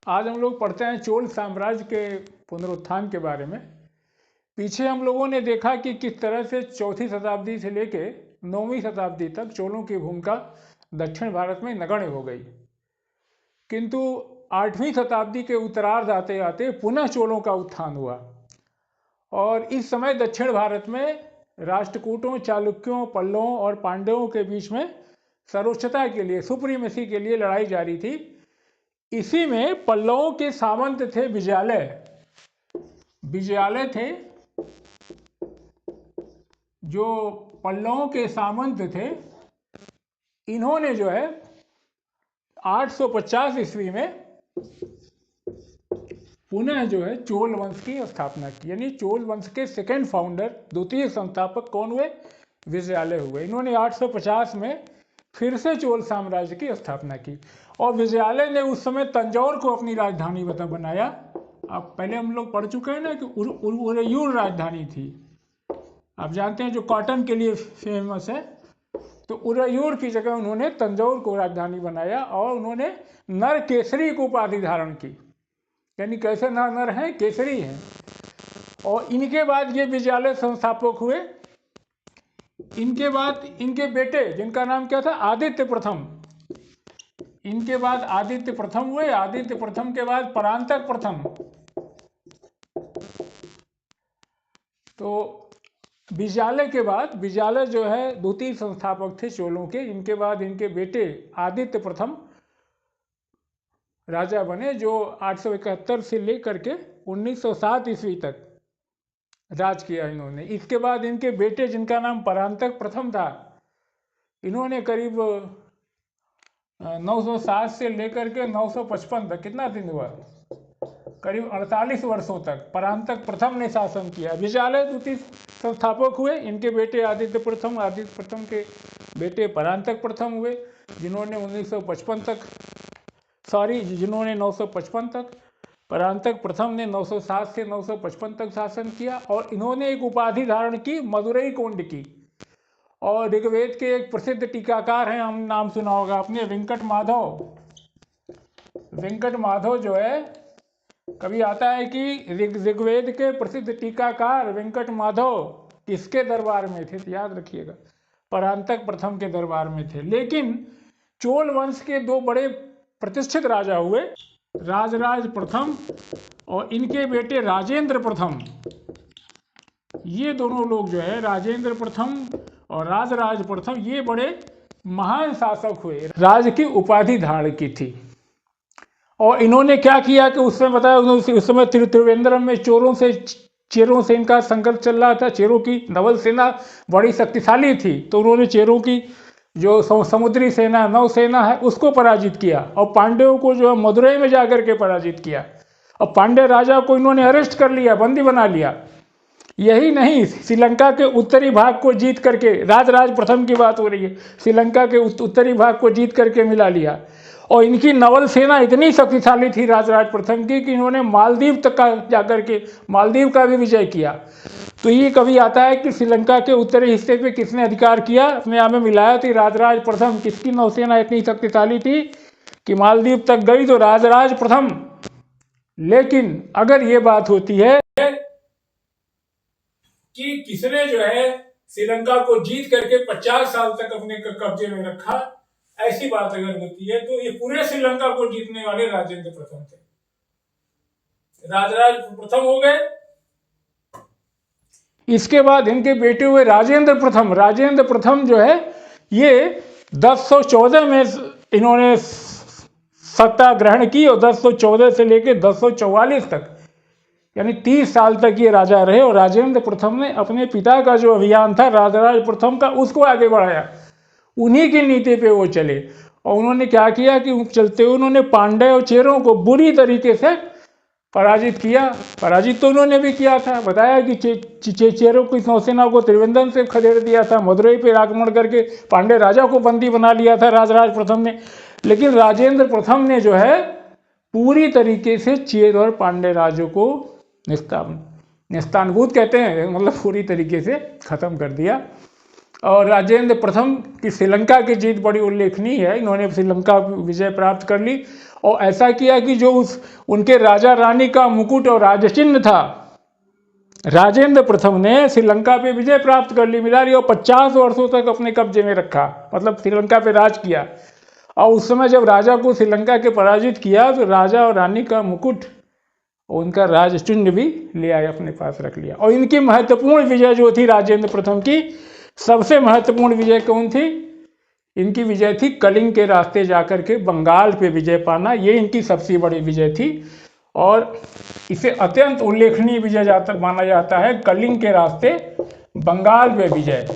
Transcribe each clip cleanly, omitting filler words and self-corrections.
आज हम लोग पढ़ते हैं चोल साम्राज्य के पुनरुत्थान के बारे में। पीछे हम लोगों ने देखा कि किस तरह से चौथी शताब्दी से लेके 9वीं शताब्दी तक चोलों की भूमिका दक्षिण भारत में नगण्य हो गई, किंतु 8वीं शताब्दी के उत्तरार्ध आते आते पुनः चोलों का उत्थान हुआ और इस समय दक्षिण भारत में राष्ट्रकूटों, चालुक्यों, पल्लवों और पांडवों के बीच में सर्वोच्चता के लिए, सुप्रीमेसी के लिए लड़ाई जारी थी। इसी में पल्लवों के सामंत थे विजयालय थे। जो पल्लवों के सामंत थे, इन्होंने जो है 850 ईस्वी में पुनः जो है चोल वंश की स्थापना की। यानी चोल वंश के सेकंड फाउंडर, द्वितीय संस्थापक कौन हुए? विजयालय हुए। इन्होंने 850 में फिर से चोल साम्राज्य की स्थापना की और विजयालय ने उस समय तंजौर को अपनी राजधानी बनाया। अब पहले हम लोग पढ़ चुके हैं ना कि उरैयूर राजधानी थी। आप जानते हैं जो कॉटन के लिए फेमस है, तो उरैयूर की जगह उन्होंने तंजौर को राजधानी बनाया और उन्होंने नर केसरी को उपाधि धारण की। यानी कैसे नर हैं? केसरी हैं। और इनके बाद ये विजयालय संस्थापक हुए। इनके बाद इनके बेटे, जिनका नाम क्या था? आदित्य प्रथम। इनके बाद आदित्य प्रथम हुए। आदित्य प्रथम के बाद परांतक प्रथम। तो विजयालय के बाद, विजयालय जो है द्वितीय संस्थापक थे चोलों के। इनके बाद इनके बेटे आदित्य प्रथम राजा बने, जो 871 से लेकर के 1907 ईस्वी तक राज किया इन्होंने। इसके बाद इनके बेटे, जिनका नाम परांतक प्रथम था, इन्होंने करीब 907 से लेकर के 955 तक, कितना दिन हुआ? करीब 48 वर्षों तक परांतक प्रथम ने शासन किया। विजयालय द्वितीय संस्थापक हुए। इनके बेटे आदित्य प्रथम के बेटे परांतक प्रथम हुए, जिन्होंने 955 तक, परांतक प्रथम ने 907 से 955 तक शासन किया। और इन्होंने एक उपाधि धारण की, मदुरई कोंड की। और ऋग्वेद के एक प्रसिद्ध टीकाकार हैं, हम नाम सुना होगा आपने, वेंकट माधव। वेंकट माधव जो है, कभी आता है कि ऋग्वेद के प्रसिद्ध टीकाकार वेंकट माधव किसके दरबार में थे? तो याद रखिएगा, परांतक प्रथम के दरबार में थे। लेकिन चोल वंश के दो बड़े प्रतिष्ठित राजा हुए, राजराज प्रथम और इनके बेटे राजेंद्र प्रथम। ये दोनों लोग जो है, राजेंद्र प्रथम और राजराज प्रथम, ये बड़े महान शासक हुए। राज की उपाधि धारण की थी। और इन्होंने क्या किया कि उसमें बताया, उस समय त्रिवेंद्रम में चेरों से इनका संघर्ष चल रहा था। चेरों की नवल सेना बड़ी शक्तिशाली थी, तो उन्होंने चेरों की जो समुद्री सेना, नौसेना है, उसको पराजित किया और पांड्यों को जो है मदुरई में जाकर के पराजित किया। और पांड्य राजा को इन्होंने अरेस्ट कर लिया, बंदी बना लिया। यही नहीं, श्रीलंका के उत्तरी भाग को जीत करके, राजराज प्रथम की बात हो रही है, श्रीलंका के उत्तरी भाग को जीत करके मिला लिया। और इनकी नवल सेना इतनी शक्तिशाली थी राजराज प्रथम की कि इन्होंने मालदीव तक का जाकर के मालदीव का भी विजय किया। तो ये कभी आता है कि श्रीलंका के उत्तरी हिस्से पे किसने अधिकार किया, अपने आप में मिलाया, थी राजराज प्रथम। किसकी नौसेना इतनी शक्तिशाली थी कि मालदीव तक गई? तो राजराज प्रथम। लेकिन अगर ये बात होती है कि किसने जो है श्रीलंका को जीत करके 50 साल तक अपने कब्जे में रखा, ऐसी बात अगर होती है, तो ये पूरे श्रीलंका को जीतने वाले राजेंद्र प्रथम थे। राजराज प्रथम हो गए। इसके बाद इनके बेटे हुए राजेंद्र प्रथम। राजेंद्र प्रथम जो है, ये 1014 में इन्होंने सत्ता ग्रहण की और 1014 से लेकर 1044 तक, यानी 30 साल तक ये राजा रहे। और राजेंद्र प्रथम ने अपने पिता का जो अभियान था राजराज प्रथम का, उसको आगे बढ़ाया। उन्हीं की नीति पे वो चले। और उन्होंने क्या किया कि चलते हुए उन्होंने पांड्य और चेरों को बुरी तरीके से पराजित किया। पराजित तो उन्होंने भी किया था, बताया कि चेरों की नौसेना को त्रिवेंद्रम से खदेड़ दिया था, मदुरई पे आक्रमण करके पांड्य राजा को बंदी बना लिया था राजराज प्रथम ने। लेकिन राजेंद्र प्रथम ने जो है पूरी तरीके से चेर और पांड्य राजों को निस्तानभूत कहते हैं, मतलब पूरी तरीके से खत्म कर दिया। और राजेंद्र प्रथम की श्रीलंका की जीत बड़ी उल्लेखनीय है। इन्होंने श्रीलंका विजय प्राप्त कर ली और ऐसा किया कि जो उनके राजा रानी का मुकुट और राजचिन्ह था, राजेंद्र प्रथम ने श्रीलंका पे विजय प्राप्त कर ली, मिला रही, और 50 वर्षों तक अपने कब्जे में रखा, मतलब श्रीलंका पे राज किया। और उस समय जब राजा को श्रीलंका के पराजित किया तो राजा और रानी का मुकुट और उनका राजचिन्ह भी ले आए, अपने पास रख लिया। और इनकी महत्वपूर्ण विजय जो थी राजेंद्र प्रथम की, सबसे महत्वपूर्ण विजय कौन थी? इनकी विजय थी कलिंग के रास्ते जाकर के बंगाल पे विजय पाना, ये इनकी सबसे बड़ी विजय थी। और इसे अत्यंत उल्लेखनीय विजय माना जाता है, कलिंग के रास्ते बंगाल पे विजय।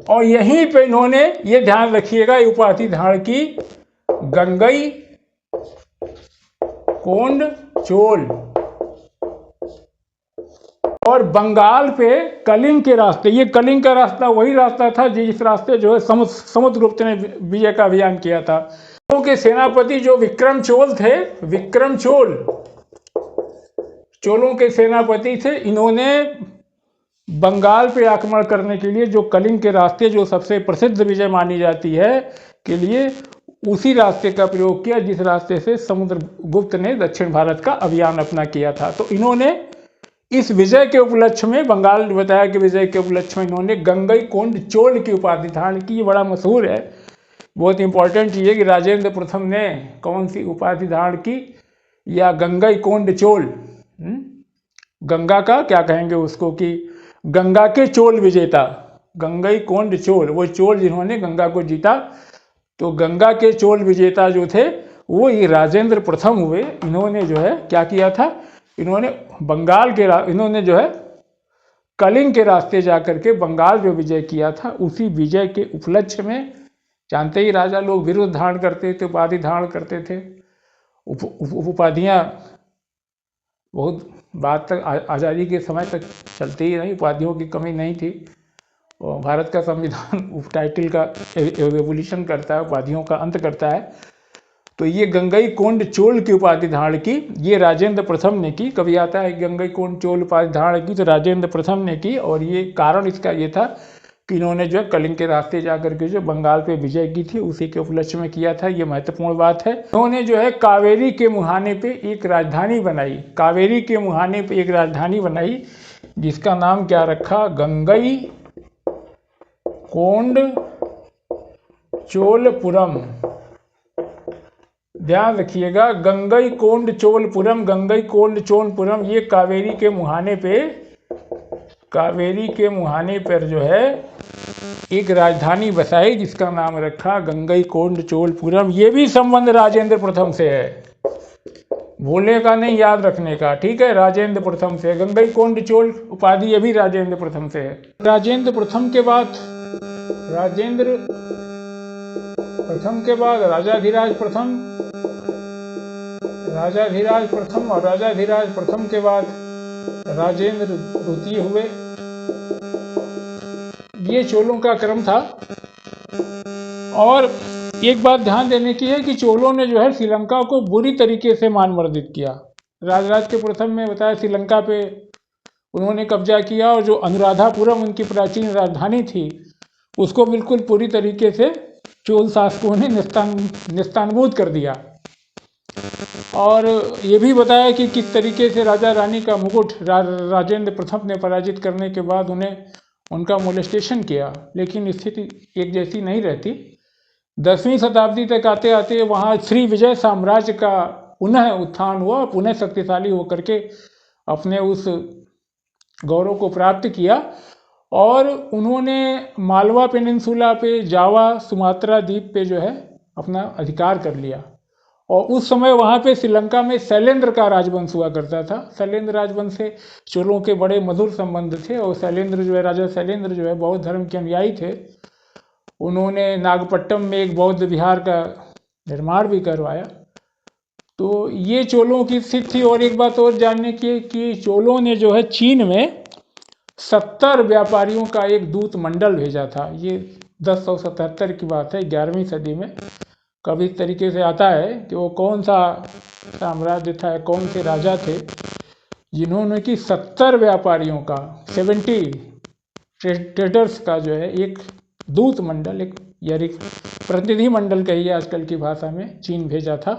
और यहीं पे इन्होंने, ये ध्यान रखिएगा, उपाधि धारण की गंगई कोंड चोल। और बंगाल पे कलिंग के रास्ते, ये कलिंग का रास्ता वही रास्ता था जिस रास्ते जो है समुद्रगुप्त ने विजय का अभियान किया था। के सेनापति जो विक्रम चोल थे, विक्रम चोल चोलों के सेनापति थे, इन्होंने बंगाल पे आक्रमण करने के लिए जो कलिंग के रास्ते, जो सबसे प्रसिद्ध विजय मानी जाती है, के लिए उसी रास्ते का प्रयोग किया जिस रास्ते से समुद्रगुप्त ने दक्षिण भारत का अभियान अपना किया था। तो इन्होंने इस विजय के उपलक्ष्य में, बंगाल बताया कि विजय के उपलक्ष्य में इन्होंने गंगई कोंड चोल की उपाधि धारण की। ये बड़ा मशहूर है, बहुत इंपॉर्टेंट चीज़ है कि राजेंद्र प्रथम ने कौन सी उपाधि धारण की, या गंगई कोंड चोल। गंगा का क्या कहेंगे उसको, कि गंगा के चोल विजेता, गंगई कोंड चोल, वो चोल जिन्होंने गंगा को जीता। तो गंगा के चोल विजेता जो थे वो ये राजेंद्र प्रथम हुए। इन्होंने जो है क्या किया था, इन्होंने बंगाल के इन्होंने जो है कलिंग के रास्ते जाकर के बंगाल जो विजय किया था, उसी विजय के उपलक्ष्य में, जानते ही राजा लोग विरुद्ध धारण करते थे, उपाधि धारण करते थे। उपाधियाँ बहुत बाद तक, आज़ादी के समय तक चलती ही रही, उपाधियों की कमी नहीं थी। और भारत का संविधान उप टाइटल का एवोल्यूशन करता है, उपाधियों का अंत करता है। तो ये गंगई कोंड चोल की उपाधि धारण की, ये राजेंद्र प्रथम ने की। कभी आता है गंगई कोंड चोल उपाधि धारण की, तो राजेंद्र प्रथम ने की। और ये कारण इसका ये था कि इन्होंने जो है कलिंग के रास्ते जाकर के जो बंगाल पे विजय की थी, उसी के उपलक्ष्य में किया था। ये महत्वपूर्ण बात है। इन्होंने जो है कावेरी के मुहाने पे एक राजधानी बनाई, कावेरी के मुहाने पे एक राजधानी बनाई, जिसका नाम क्या रखा, गंगई कोंड चोलपुरम। ध्यान रखिएगा, गंगई कोंड चोलपुरम, गंगई कोंड चोलपुरम, ये कावेरी के मुहाने पे, कावेरी के मुहाने पर जो है एक राजधानी बसाई, जिसका नाम रखा गंगई कोंड चोलपुरम। ये भी संबंध राजेंद्र प्रथम से है, भूलने का नहीं, याद रखने का, ठीक है। राजेंद्र प्रथम से गंगई कोंड चोल उपाधि, ये भी राजेंद्र प्रथम से है। राजेंद्र प्रथम के बाद, राजेंद्र प्रथम के बाद राजाधिराज प्रथम, राजाधिराज प्रथम, और राजाधिराज प्रथम के बाद राजेंद्र द्वितीय हुए। ये चोलों का क्रम था। और एक बात ध्यान देने की है कि चोलों ने जो है श्रीलंका को बुरी तरीके से मानवर्दित किया। राजराज के प्रथम में बताया श्रीलंका पे उन्होंने कब्जा किया, और जो अनुराधापुरम उनकी प्राचीन राजधानी थी, उसको बिल्कुल पूरी तरीके से चोल शासकों ने निस्तानबूद कर दिया। और ये भी बताया कि किस तरीके से राजा रानी का मुकुट राजेंद्र प्रथम ने पराजित करने के बाद उन्हें उनका मोलेस्टेशन किया। लेकिन स्थिति एक जैसी नहीं रहती। 10वीं शताब्दी तक आते आते वहाँ श्री विजय साम्राज्य का पुनः उत्थान हुआ, पुनः शक्तिशाली होकर के अपने उस गौरव को प्राप्त किया। और उन्होंने मालवा पेनिनसुला पे, जावा, सुमात्रा द्वीप पे जो है अपना अधिकार कर लिया। और उस समय वहाँ पे श्रीलंका में शैलेंद्र का राजवंश हुआ करता था। शैलेंद्र राजवंश से चोलों के बड़े मधुर संबंध थे। और शैलेंद्र जो है, राजा शैलेंद्र जो है बौद्ध धर्म के अनुयायी थे। उन्होंने नागपट्टम में एक बौद्ध विहार का निर्माण भी करवाया। तो ये चोलों की स्थिति थी। और एक बात और जानने की कि चोलों ने जो है चीन में 70 व्यापारियों का एक दूत मंडल भेजा था। ये 1077 की बात है, 11वीं सदी में। कभी इस तरीके से आता है कि वो कौन सा साम्राज्य था, कौन से राजा थे जिन्होंने कि 70 व्यापारियों का, ट्रेडर्स का जो है एक दूत मंडल, एक यानी प्रतिनिधि मंडल कहिए आजकल की भाषा में, चीन भेजा था।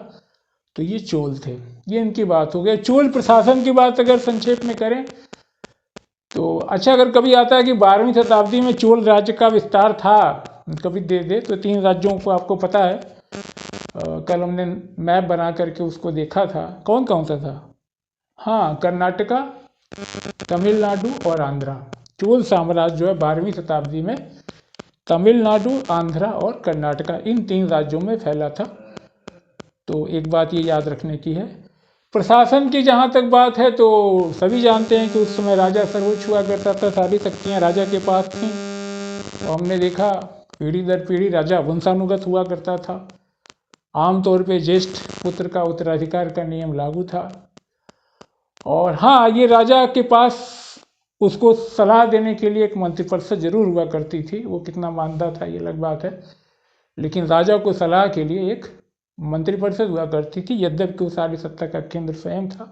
तो ये चोल थे। ये इनकी बात हो गई। चोल प्रशासन की बात अगर संक्षेप में करें तो अच्छा, अगर कभी आता है कि 12वीं शताब्दी में चोल राज्य का विस्तार था, कभी दे दे तो 3 राज्यों को आपको पता है। कल हमने मैप बना करके उसको देखा था। कौन कौन सा था? हाँ, कर्नाटका, तमिलनाडु और आंध्रा। चोल साम्राज्य जो है 12वीं शताब्दी में तमिलनाडु, आंध्रा और कर्नाटका, इन 3 राज्यों में फैला था। तो एक बात ये याद रखने की है। प्रशासन की जहाँ तक बात है तो सभी जानते हैं कि उस समय राजा सर्वोच्च हुआ करता था, सारी शक्तियाँ राजा के पास थीं। तो हमने देखा पीढ़ी दर पीढ़ी राजा वंशानुगत हुआ करता था। आमतौर पे ज्येष्ठ पुत्र का उत्तराधिकार का नियम लागू था। और हाँ, ये राजा के पास उसको सलाह देने के लिए एक मंत्रिपरिषद जरूर हुआ करती थी। वो कितना मानता था ये अलग बात है, लेकिन राजा को सलाह के लिए एक मंत्रिपरिषद हुआ करती थी, यद्यपि वो सारी सत्ता का केंद्र स्वयं था।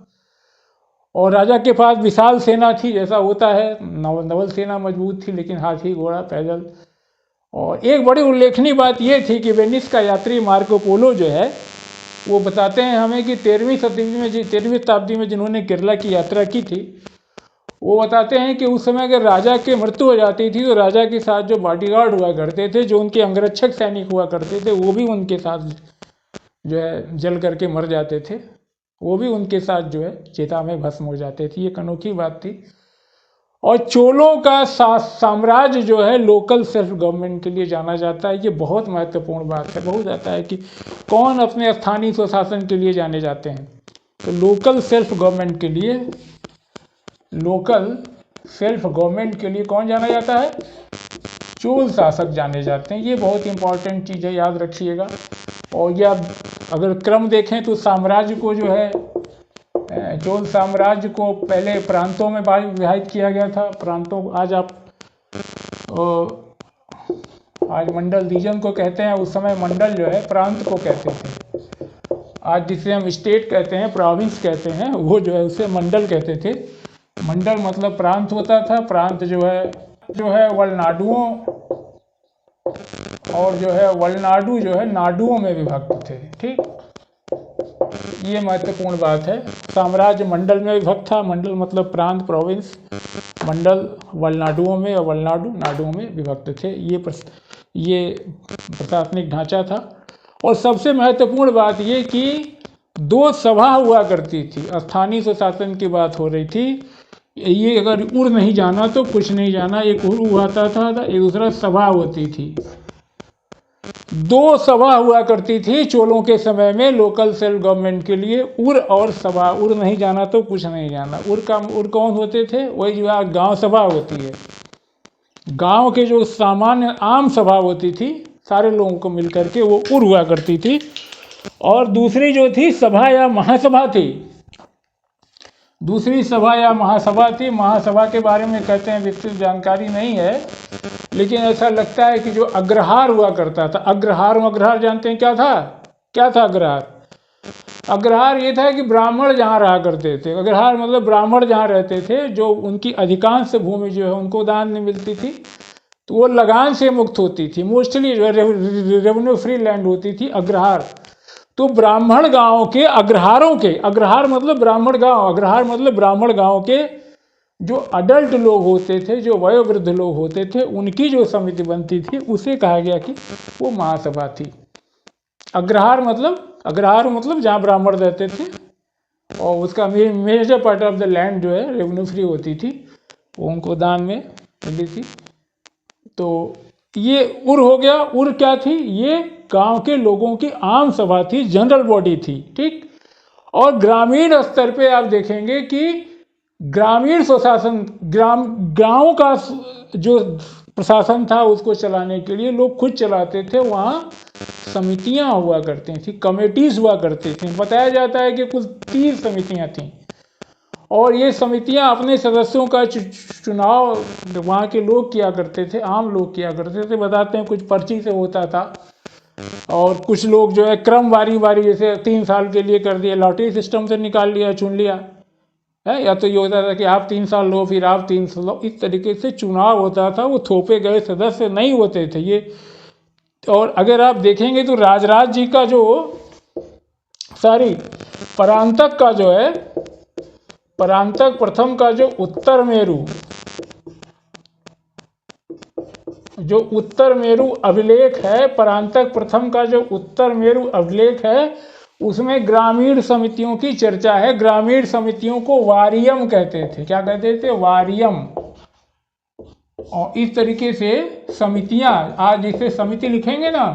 और राजा के पास विशाल सेना थी, जैसा होता है। नवल सेना मजबूत थी, लेकिन हाथी, घोड़ा, पैदल। और एक बड़ी उल्लेखनीय बात यह थी कि वेनिस का यात्री मार्को पोलो जो है, वो बताते हैं हमें कि 13वीं शताब्दी में जिन्होंने केरला की यात्रा की थी, वो बताते हैं कि उस समय अगर राजा की मृत्यु हो जाती थी तो राजा के साथ जो बॉडीगार्ड हुआ करते थे, जो उनके अंगरक्षक सैनिक हुआ करते थे, वो भी उनके साथ जो है जल करके मर जाते थे। वो भी उनके साथ जो है चिता में भस्म हो जाते थे। ये एक अनोखी बात थी। और चोलों का साम्राज्य जो है लोकल सेल्फ गवर्नमेंट के लिए जाना जाता है। ये बहुत महत्वपूर्ण बात है। बहुत आता है कि कौन अपने स्थानीय स्वशासन के लिए जाने जाते हैं, तो लोकल सेल्फ गवर्नमेंट के लिए, लोकल सेल्फ गवर्नमेंट के लिए कौन जाना जाता है? चोल शासक जाने जाते हैं। ये बहुत इंपॉर्टेंट चीज़ है, याद रखिएगा। और या अगर क्रम देखें तो साम्राज्य को जो है, चोल साम्राज्य को पहले प्रांतों में विभाजित किया गया था। प्रांतों, आज आप आज मंडल रीजन को कहते हैं, उस समय मंडल जो है प्रांत को कहते थे। आज जिसे हम स्टेट कहते हैं, प्रोविंस कहते हैं, वो जो है उसे मंडल कहते थे। मंडल मतलब प्रांत होता था। प्रांत जो है वलनाडुओं, और जो है वलनाडु जो है नाडुओं में विभक्त थे। ठीक, ये महत्वपूर्ण बात है। साम्राज्य मंडल में विभक्त था। मंडल मतलब प्रांत, प्रोविंस। मंडल वलनाडुओं में और वलनाडु नाडुओं में विभक्त थे। ये प्रशासनिक ढांचा था। और सबसे महत्वपूर्ण बात ये कि 2 सभा हुआ करती थी। स्थानीय स्वशासन की बात हो रही थी। ये अगर उड़ नहीं जाना तो कुछ नहीं जाना। एक उड़ हुआता था, एक दूसरा सभा होती थी। 2 सभा हुआ करती थी चोलों के समय में लोकल सेल्फ गवर्नमेंट के लिए, उर और सभा। उड़ नहीं जाना तो कुछ नहीं जाना। उर कौन होते थे? वही जो है गांव सभा होती है। गांव के जो सामान्य आम सभा होती थी, सारे लोगों को मिलकर के, वो उर हुआ करती थी। और दूसरी जो थी सभा या महासभा थी। दूसरी सभा या महासभा थी। महासभा के बारे में कहते हैं विस्तृत जानकारी नहीं है, लेकिन ऐसा लगता है कि जो अग्रहार हुआ करता था। अग्रहार जानते हैं क्या था? क्या था अग्रहार? अग्रहार ये था कि ब्राह्मण जहाँ रहा करते थे। अग्रहार मतलब ब्राह्मण जहाँ रहते थे, जो उनकी अधिकांश भूमि जो है उनको दान में मिलती थी, तो वो लगान से मुक्त होती थी। मोस्टली जो है रेवेन्यू फ्री लैंड होती थी अग्रहार। तो ब्राह्मण गांव के अग्रहारों के, अग्रहार मतलब ब्राह्मण गांव, अग्रहार मतलब ब्राह्मण गांव के जो अडल्ट लोग होते थे, जो वयोवृद्ध लोग होते थे, उनकी जो समिति बनती थी, उसे कहा गया कि वो महासभा थी। अग्रहार मतलब जहाँ ब्राह्मण रहते थे, और उसका major part of the land जो है रेवेन्यू फ्री होती थी, वो उनको दान में मिली थी। तो ये उर हो गया। उर क्या थी? ये गांव के लोगों की आम सभा थी, जनरल बॉडी थी। ठीक। और ग्रामीण स्तर पे आप देखेंगे कि ग्रामीण स्वशासन, गांव का जो प्रशासन था उसको चलाने के लिए लोग खुद चलाते थे। वहाँ समितियाँ हुआ करती थी, कमेटीज हुआ करती थी। बताया जाता है कि कुल 3 समितियाँ थीं, और ये समितियां अपने सदस्यों का चुनाव वहाँ के लोग किया करते थे, आम लोग किया करते थे। बताते हैं कुछ पर्ची से होता था, और कुछ लोग जो है क्रम वारी जैसे 3 साल के लिए कर दिया, लॉटरी सिस्टम से निकाल लिया, चुन लिया। है। या तो ये होता था कि आप 3 साल लो, फिर आप 3 साल लो, इस तरीके से चुनाव होता था, वो थोपे गए सदस्य नहीं होते थे ये। और अगर आप देखेंगे तो राजराज जी का जो सॉरी परांतक का जो है, परांतक प्रथम का जो उत्तर मेरु, जो उत्तर मेरु अभिलेख है, परांतक प्रथम का जो उत्तर मेरु अभिलेख है, उसमें ग्रामीण समितियों की चर्चा है। ग्रामीण समितियों को वारियम कहते थे। क्या कहते थे? वारियम। और इस तरीके से समितियां, आज जिसे समिति लिखेंगे ना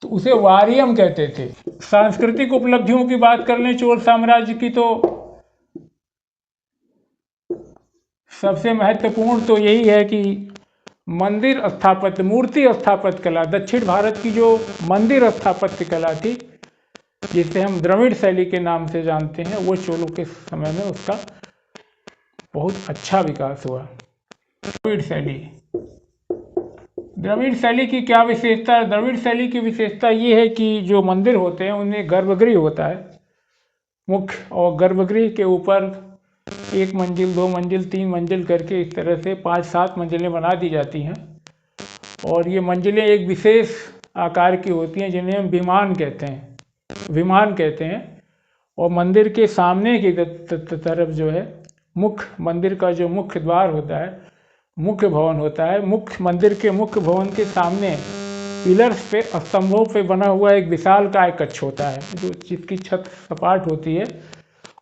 तो उसे वारियम कहते थे। सांस्कृतिक उपलब्धियों की बात कर लें चोल साम्राज्य की, तो सबसे महत्वपूर्ण तो यही है कि मंदिर स्थापत्य, मूर्ति स्थापत्य कला, दक्षिण भारत की जो मंदिर स्थापत्य कला थी, जिसे हम द्रविड़ शैली के नाम से जानते हैं, वो चोलों के समय में उसका बहुत अच्छा विकास हुआ। द्रविड़ शैली, द्रविड़ शैली की क्या विशेषता है? द्रविड़ शैली की विशेषता ये है कि जो मंदिर होते हैं उनमें गर्भगृह होता है मुख्य, और गर्भगृह के ऊपर 1 मंजिल, 2 मंजिल, 3 मंजिल करके इस तरह से 5-7 मंजिलें बना दी जाती हैं। और ये मंजिलें एक विशेष आकार की होती हैं जिन्हें हम विमान कहते हैं, विमान कहते हैं। और मंदिर के सामने की तरफ जो है मुख्य, मंदिर का जो मुख्य द्वार होता है, मुख्य भवन होता है, मुख्य मंदिर के मुख्य भवन के सामने पिलर्स पे, स्तंभों पे बना हुआ एक विशालकाय कक्ष होता है, जो जिसकी छत सपाट होती है।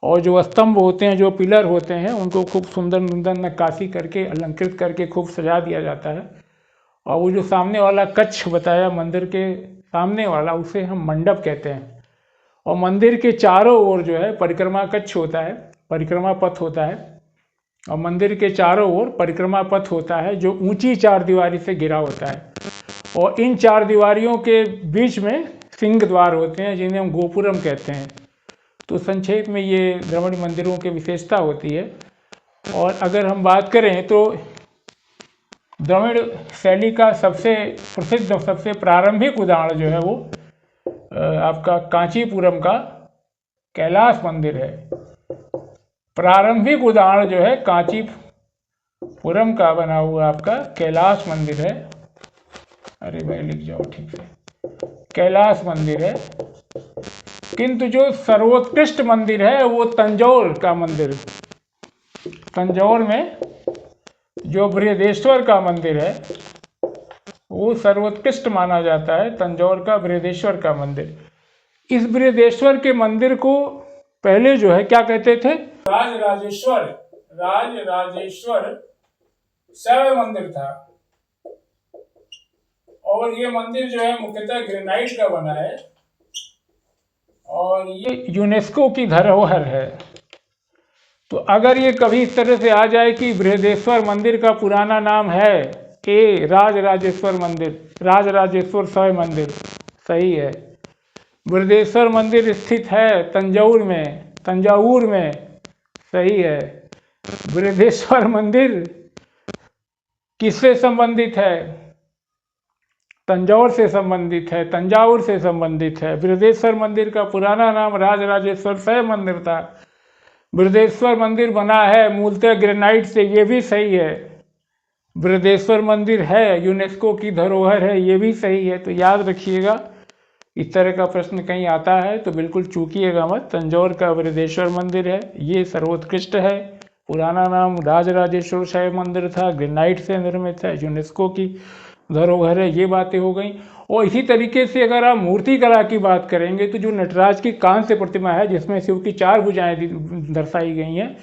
और जो स्तंभ होते हैं, जो पिलर होते हैं, उनको खूब सुंदर सुंदर नक्काशी करके, अलंकृत करके खूब सजा दिया जाता है। और वो जो सामने वाला कक्ष बताया मंदिर के सामने वाला, उसे हम मंडप कहते हैं। और मंदिर के चारों ओर जो है परिक्रमा कक्ष होता है, परिक्रमा पथ होता है। और मंदिर के चारों ओर परिक्रमा पथ होता है जो ऊंची 4 दीवारी से घिरा होता है। और इन 4 दीवारियों के बीच में सिंह द्वार होते हैं जिन्हें हम गोपुरम कहते हैं। तो संक्षेप में ये द्रविड़ मंदिरों की विशेषता होती है। और अगर हम बात करें तो द्रविड़ शैली का सबसे प्रसिद्ध, सबसे प्रारंभिक उदाहरण जो है वो आपका कांचीपुरम का कैलाश मंदिर है। प्रारंभिक उदाहरण जो है कांचीपुरम का बना हुआ आपका कैलाश मंदिर है। अरे भाई लिख जाओ ठीक से, कैलाश मंदिर है। किंतु जो सर्वोत्कृष्ट मंदिर है वो तंजौर का मंदिर, तंजौर में जो बृहदेश्वर का मंदिर है वो सर्वोत्कृष्ट माना जाता है, तंजौर का बृहदेश्वर का मंदिर। इस बृहदेश्वर के मंदिर को पहले जो है क्या कहते थे? राजराजेश्वर, राजराजेश्वर शैव मंदिर था। और ये मंदिर जो है मुख्यतः ग्रेनाइट का बना है और ये यूनेस्को की धरोहर है। तो अगर ये कभी इस तरह से आ जाए कि बृहदेश्वर मंदिर का पुराना नाम है राजराजेश्वर मंदिर, राजराजेश्वर शैव मंदिर, सही है। बृहदेश्वर मंदिर स्थित है तंजौर में, तंजावुर में, सही है। बृहदेश्वर मंदिर किससे संबंधित है? तंजौर से संबंधित है, तंजावुर से संबंधित है। बृहदेश्वर मंदिर का पुराना नाम राजराजेश्वर शैव मंदिर था। बृहदेश्वर मंदिर बना है मूलतः ग्रेनाइट से, ये भी सही है। बृहदेश्वर मंदिर है, यूनेस्को की धरोहर है, ये भी सही है। तो याद रखिएगा, इस तरह का प्रश्न कहीं आता है तो बिल्कुल चूकिएगा मत। तंजौर का बृहदेश्वर मंदिर है, ये सर्वोत्कृष्ट है। पुराना नाम राजराजेश्वर शैव मंदिर था, ग्रेनाइट से निर्मित है, यूनेस्को की धरोहर है। ये बातें हो गई। और इसी तरीके से अगर आप मूर्ति कला की बात करेंगे तो जो नटराज की कांस्य प्रतिमा है जिसमें शिव की 4 भुजाएं दर्शाई गई हैं,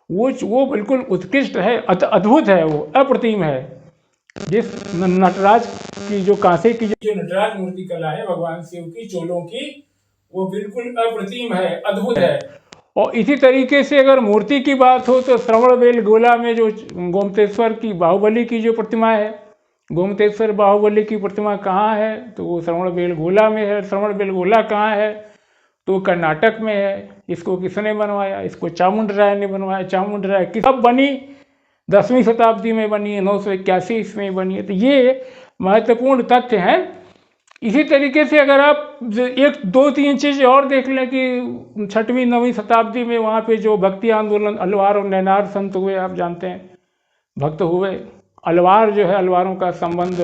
वो बिल्कुल उत्कृष्ट है, अद्भुत है, वो अप्रतिम है। जिस नटराज की जो कांसे की जो नटराज मूर्ति कला है भगवान शिव की, चोलों की, वो बिल्कुल अप्रतिम है, अद्भुत है। और इसी तरीके से अगर मूर्ति की बात हो तो श्रवणबेलगोला में जो गोमतेश्वर की, बाहुबली की जो प्रतिमा है, गोमतेश्वर बाहुबली की प्रतिमा कहाँ है? तो वो श्रवणबेलगोला में है। श्रवणबेलगोला कहाँ है? तो कर्नाटक में है। इसको किसने बनवाया? इसको चामुंड राय ने बनवाया। चामुंड राय कब बनी? 10वीं शताब्दी में बनी है, 981 ईस्वी में बनी है। तो ये महत्वपूर्ण तथ्य हैं इसी तरीके से अगर आप एक दो तीन चीज़ और देख लें कि 6वीं 9वीं शताब्दी में वहाँ पे जो भक्ति आंदोलन अलवार और नैनार संत हुए, आप जानते हैं, भक्त हुए। अलवार जो है, अलवारों का संबंध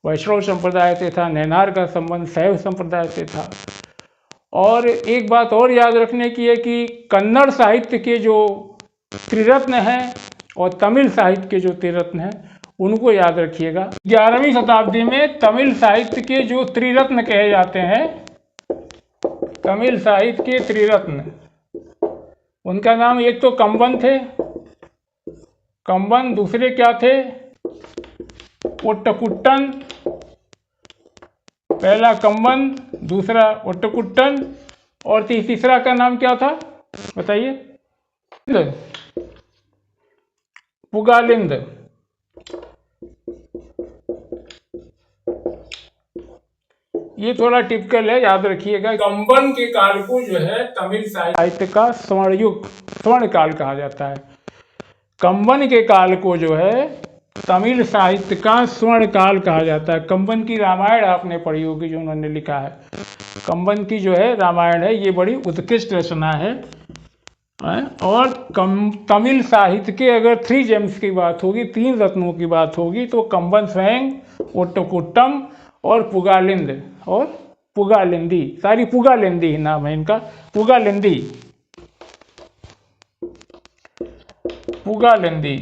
वैष्णव संप्रदाय से था, नैनार का संबंध शैव संप्रदाय से था। और एक बात और याद रखने की है कि कन्नड़ साहित्य के जो त्रिरत्न हैं और तमिल साहित्य के जो त्रिरत्न हैं उनको याद रखिएगा। 11वीं शताब्दी में तमिल साहित्य के जो त्रिरत्न कहे जाते हैं, तमिल साहित्य के त्रिरत्न, उनका नाम एक तो कंबन थे, कंबन, दूसरे क्या थे, ओट्टकुट्टन, पहला कंबन, दूसरा ओट्टकुट्टन, और तीसरा का नाम क्या था बताइए, पुगालिंद। ये थोड़ा टिपिकल है, याद रखिएगा। कंबन के काल को जो है तमिल साहित्य का स्वर्णयुग, स्वर्ण काल कहा जाता है। कंबन के काल को जो है तमिल साहित्य का स्वर्ण काल कहा जाता है। कंबन की रामायण आपने पढ़ी होगी, जो उन्होंने लिखा है। कंबन की जो है रामायण है, ये बड़ी उत्कृष्ट रचना है। और तमिल साहित्य के अगर 3 जेम्स की बात होगी, 3 रत्नों की बात होगी, तो कंबन स्वयं, ओट्टकुट्टम और पुगालिंद और पुगालिंदी, सारी पुगालिंदी ही नाम है इनका, पुगालिंदी, पुगालिंदी।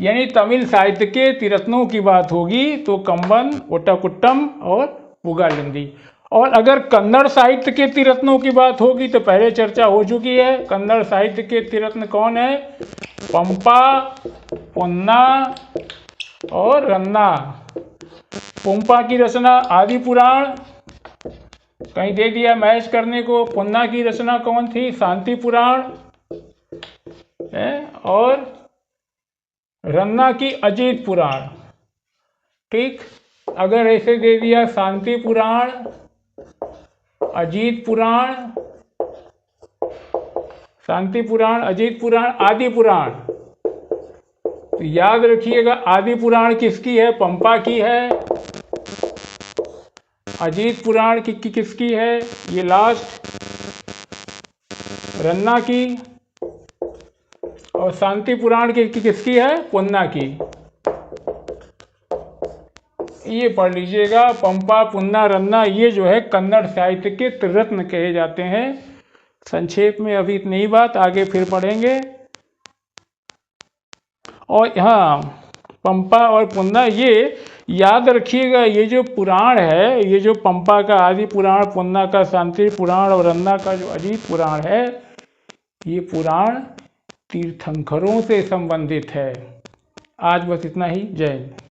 यानी तमिल साहित्य के त्रिरत्नों की बात होगी तो कंबन, ओट्टकुट्टम और पुगालिंदी। और अगर कन्नड़ साहित्य के त्रिरत्नों की बात होगी तो पहले चर्चा हो चुकी है। कन्नड़ साहित्य के त्रिरत्न कौन है? पंपा, पोन्ना और रन्ना। पंपा की रचना आदि पुराण, कहीं दे दिया मैच करने को। पोन्ना की रचना कौन थी? शांति पुराण। और रन्ना की अजीत पुराण। ठीक, अगर ऐसे दे दिया शांति पुराण, अजीत पुराण, शांति पुराण, अजीत पुराण, आदि पुराण, तो याद रखिएगा आदि पुराण किसकी है? पंपा की है। अजीत पुराण की किसकी है? ये लास्ट, रन्ना की। और शांति पुराण की किसकी है? पोन्ना की। ये पढ़ लीजिएगा, पंपा, पुन्ना, रन्ना, ये जो है कन्नड़ साहित्य के त्रिरत्न कहे जाते हैं। संक्षेप में अभी इतनी ही बात, आगे फिर पढ़ेंगे। और हाँ, पंपा और पुन्ना, ये याद रखिएगा, ये जो पुराण है, ये जो पंपा का आदि पुराण, पुन्ना का शांति पुराण और रन्ना का जो अजीत पुराण है, ये पुराण तीर्थंकरों से संबंधित है। आज बस इतना ही। जय हिंद।